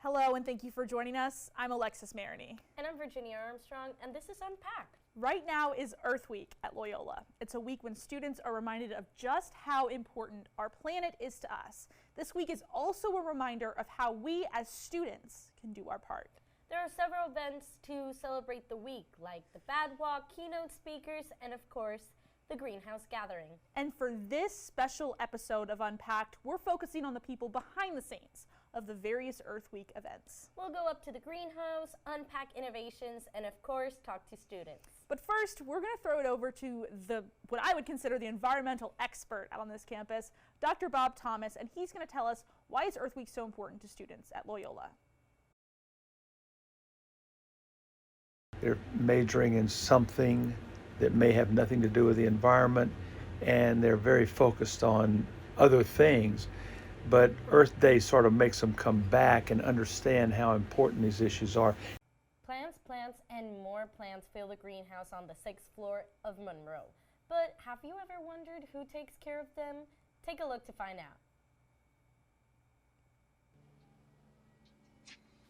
Hello and thank you for joining us. I'm Alexis Maroney. And I'm Virginia Armstrong, and this is Unpacked. Right now is Earth Week at Loyola. It's a week when students are reminded of just how important our planet is to us. This week is also a reminder of how we as students can do our part. There are several events to celebrate the week, like the Bad Walk, keynote speakers, and of course, the Greenhouse Gathering. And for this special episode of Unpacked, we're focusing on the people behind the scenes of the various Earth Week events. We'll go up to the greenhouse, unpack innovations, and of course, talk to students. But first, we're going to throw it over to what I would consider the environmental expert out on this campus, Dr. Bob Thomas, and he's going to tell us why is Earth Week so important to students at Loyola. They're majoring in something that may have nothing to do with the environment, and they're very focused on other things. But Earth Day sort of makes them come back and understand how important these issues are. Plants, and more plants fill the greenhouse on the 6th floor of Monroe. But have you ever wondered who takes care of them? Take a look to find out.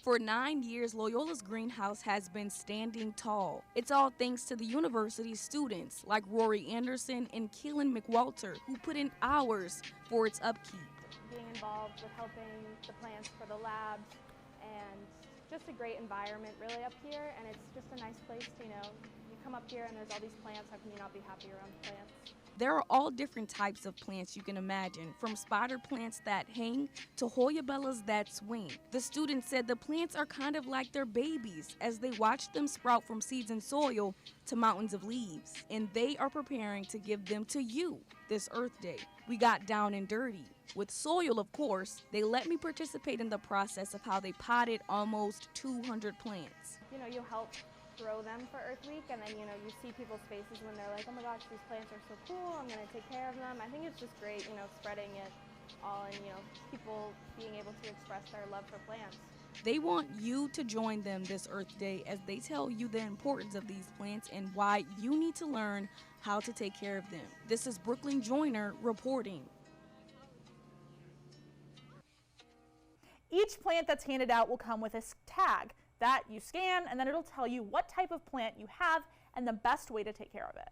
For 9 years, Loyola's greenhouse has been standing tall. It's all thanks to the university's students like Rory Anderson and Keelan McWalter, who put in hours for its upkeep. Being involved with helping the plants for the labs, and just a great environment really up here, and it's just a nice place to, you come up here and there's all these plants, how can you not be happy around the plants? There are all different types of plants you can imagine, from spider plants that hang to hoyabellas that swing. The students said the plants are kind of like their babies as they watch them sprout from seeds and soil to mountains of leaves, and they are preparing to give them to you this Earth Day. We got down and dirty. With soil, of course, they let me participate in the process of how they potted almost 200 plants. You help grow them for Earth Week, and then, you see people's faces when they're like, oh my gosh, these plants are so cool, I'm going to take care of them. I think it's just great, spreading it all and, people being able to express their love for plants. They want you to join them this Earth Day as they tell you the importance of these plants and why you need to learn how to take care of them. This is Brooklyn Joyner reporting. Each plant that's handed out will come with a tag that you scan, and then it'll tell you what type of plant you have and the best way to take care of it.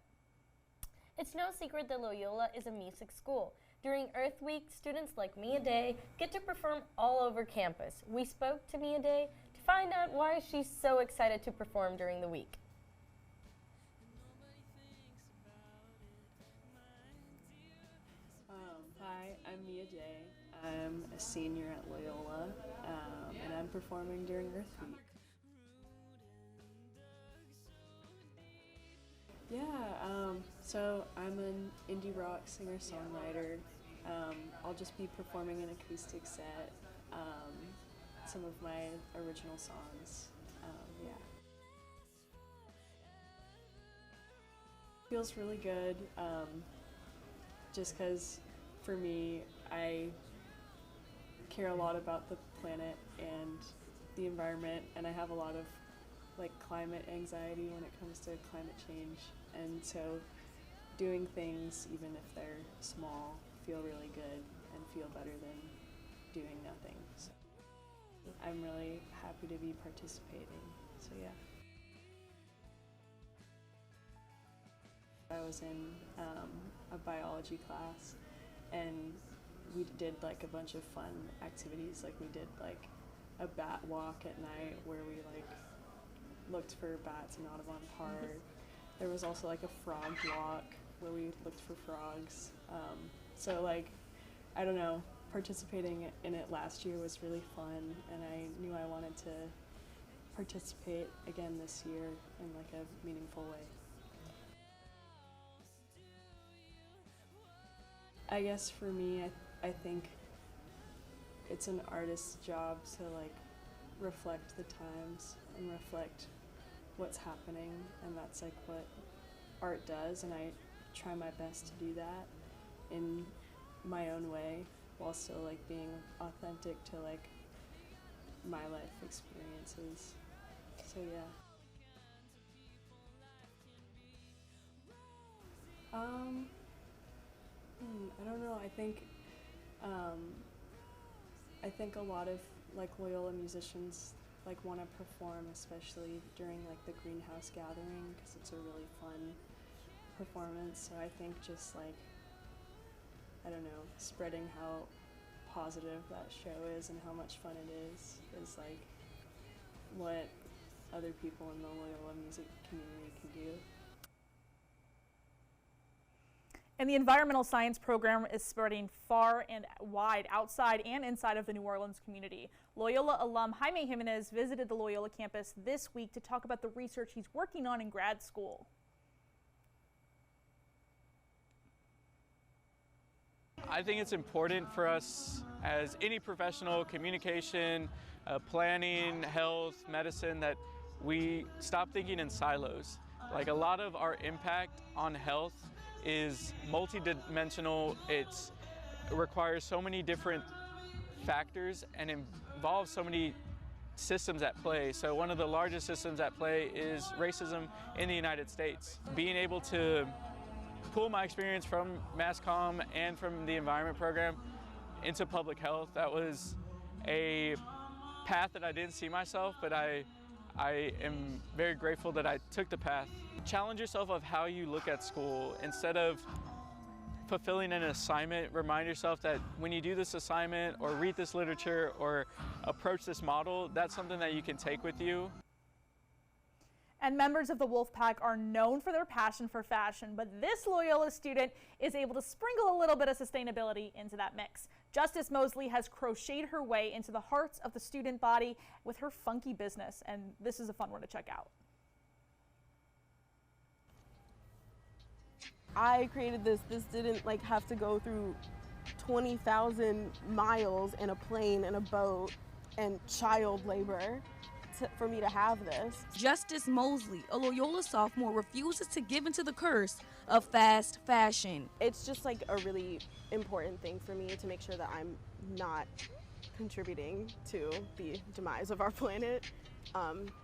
It's no secret that Loyola is a music school. During Earth Week, students like Mia Day get to perform all over campus. We spoke to Mia Day to find out why she's so excited to perform during the week. Hi, I'm Mia Day. I'm a senior at Loyola, and I'm performing during Earth Week. So I'm an indie rock singer-songwriter. I'll just be performing an acoustic set, some of my original songs. Feels really good, just because for me, I care a lot about the planet and the environment, and I have a lot of climate anxiety when it comes to climate change, and so doing things, even if they're small, feel really good and feel better than doing nothing. So I'm really happy to be participating, so yeah. I was in a biology class, and we did a bunch of fun activities. We did a bat walk at night where we looked for bats in Audubon Park. There was also a frog walk where we looked for frogs. So I don't know, participating in it last year was really fun, and I knew I wanted to participate again this year in a meaningful way. I guess for me, I think it's an artist's job to reflect the times and reflect what's happening, and that's what art does, and I try my best to do that in my own way while still being authentic to my life experiences. So yeah. I don't know. I think a lot of like Loyola musicians like want to perform, especially during like the greenhouse gathering, because it's a really fun performance. So I think just like, I don't know, spreading how positive that show is and how much fun it is like what other people in the Loyola music community can do. And the environmental science program is spreading far and wide outside and inside of the New Orleans community. Loyola alum Jaime Jimenez visited the Loyola campus this week to talk about the research he's working on in grad school. I think it's important for us as any professional, communication, planning, health, medicine, that we stop thinking in silos. Like, a lot of our impact on health is multidimensional. It requires so many different factors and involves so many systems at play. So one of the largest systems at play is racism in the United States. Being able to pull my experience from Mass Comm and from the environment program into public health, that was a path that I didn't see myself, but I am very grateful that I took the path. Challenge yourself of how you look at school. Instead of fulfilling an assignment, remind yourself that when you do this assignment or read this literature or approach this model, that's something that you can take with you. And members of the Wolfpack are known for their passion for fashion, but this Loyola student is able to sprinkle a little bit of sustainability into that mix. Justice Mosley has crocheted her way into the hearts of the student body with her funky business, and this is a fun one to check out. I created this. This didn't like have to go through 20,000 miles in a plane and a boat and child labor for me to have this. Justice Mosley, a Loyola sophomore, refuses to give into the curse of fast fashion. It's just like a really important thing for me to make sure that I'm not contributing to the demise of our planet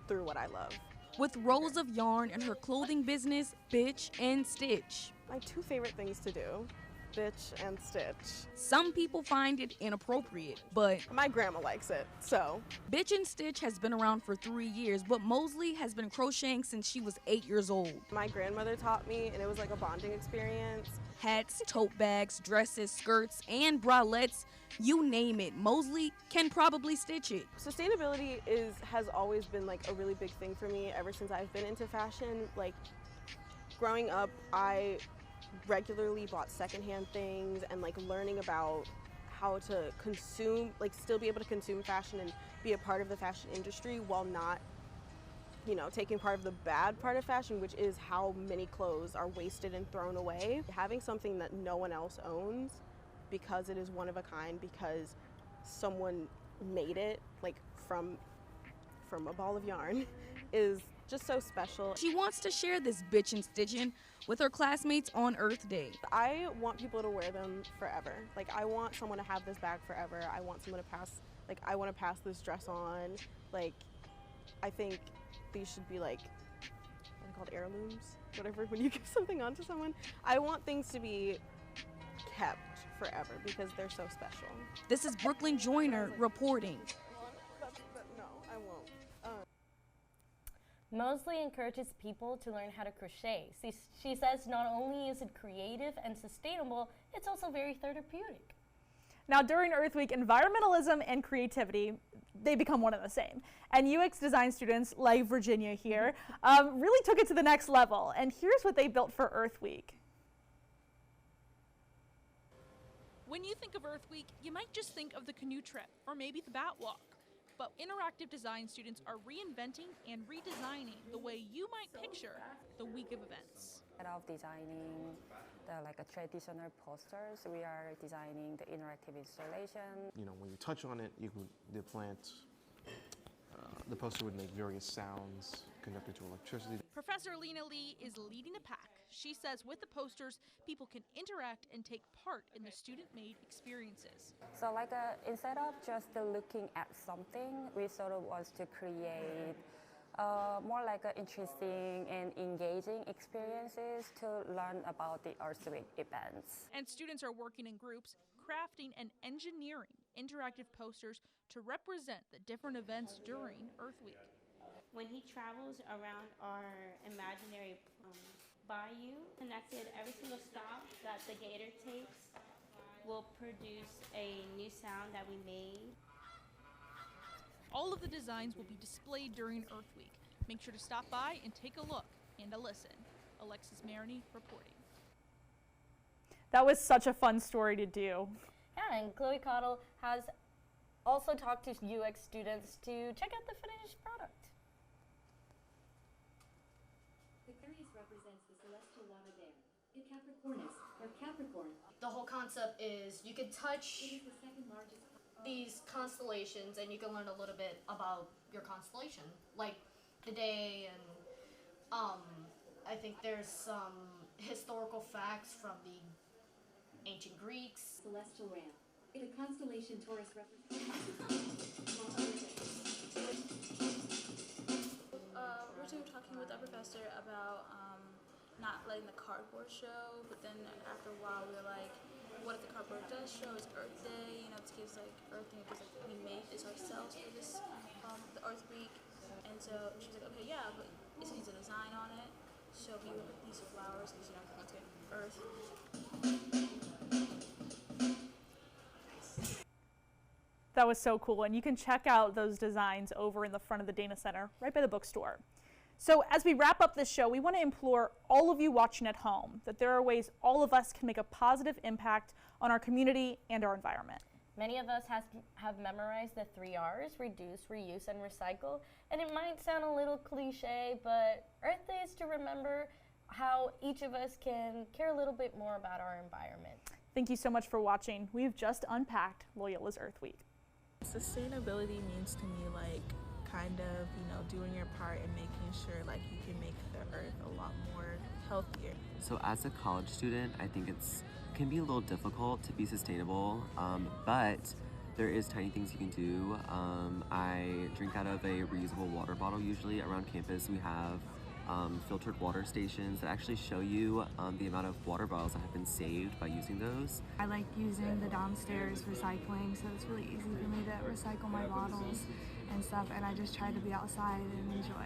through what I love. With rolls of yarn in her clothing business, Bitch and Stitch. My two favorite things to do, bitch and stitch. Some people find it inappropriate, but my grandma likes it, so. Bitch and Stitch has been around for 3 years, but Mosley has been crocheting since she was 8 years old. My grandmother taught me, and it was like a bonding experience. Hats, tote bags, dresses, skirts, and bralettes, you name it, Mosley can probably stitch it. Sustainability has always been like a really big thing for me ever since I've been into fashion. Like, growing up, I regularly bought secondhand things, and like learning about how to consume, like still be able to consume fashion and be a part of the fashion industry while not, you know, taking part of the bad part of fashion, which is how many clothes are wasted and thrown away. Having something that no one else owns because it is one of a kind, because someone made it like from a ball of yarn, is just so special. She wants to share this bitch and stitching with her classmates on Earth Day. I want people to wear them forever. Like, I want someone to have this bag forever. I want someone to pass, like, I want to pass this dress on. Like, I think these should be like, what are they called, heirlooms? Whatever, when you give something on to someone. I want things to be kept forever because they're so special. This is Brooklyn Joyner reporting. No, I won't. Mosley encourages people to learn how to crochet. She says not only is it creative and sustainable, it's also very therapeutic. Now, during Earth Week, environmentalism and creativity, they become one and the same. And UX design students, like Virginia here, really took it to the next level. And here's what they built for Earth Week. When you think of Earth Week, you might just think of the canoe trip or maybe the bat walk. But interactive design students are reinventing and redesigning the way you might picture the week of events. Instead of designing like a traditional posters, we are designing the interactive installation. You know, when you touch on it, the poster would make various sounds connected to electricity. Professor Lena Lee is leading the pack. She says with the posters, people can interact and take part in the student-made experiences. So like instead of just looking at something, we sort of want to create more like interesting and engaging experiences to learn about the Earth Week events. And students are working in groups, crafting and engineering interactive posters to represent the different events during Earth Week. When he travels around our imaginary bayou, connected every single stop that the gator takes will produce a new sound that we made. All of the designs will be displayed during Earth Week. Make sure to stop by and take a look and a listen. Alexis Maroney reporting. That was such a fun story to do. Yeah, and Chloe Cottle has also talked to UX students to check out the finished product. Aquarius represents the celestial water there. In Capricornus, or Capricorn. The whole concept is you can touch It is the second largest. these constellations and you can learn a little bit about your constellation, like the day, and I think there's some historical facts from the ancient Greeks. Celestial ramp. In a constellation, Taurus represents. We were talking with our professor about not letting the cardboard show, but then after a while we were like, what if the cardboard does show? It's Earth Day, you know, it gives like earthing, it gives like we made this ourselves for this the Earth Week, and so she was like, okay, yeah, but it needs a design on it. So we would put these flowers, these, you know, okay, Earth. That was so cool, and you can check out those designs over in the front of the Dana Center, right by the bookstore. So as we wrap up this show, we want to implore all of you watching at home that there are ways all of us can make a positive impact on our community and our environment. Many of us have memorized the 3 R's, reduce, reuse, and recycle. And it might sound a little cliche, but Earth Day is to remember how each of us can care a little bit more about our environment. Thank you so much for watching. We've just unpacked Loyola's Earth Week. Sustainability means to me like kind of, you know, doing your part and making sure like you can make the earth a lot more healthier. So as a college student, I think it can be a little difficult to be sustainable, but there is tiny things you can do. I drink out of a reusable water bottle usually. Around campus we have filtered water stations that actually show you the amount of water bottles that have been saved by using those. I like using the downstairs recycling, so it's really easy for me to recycle my bottles and stuff, and I just try to be outside and enjoy.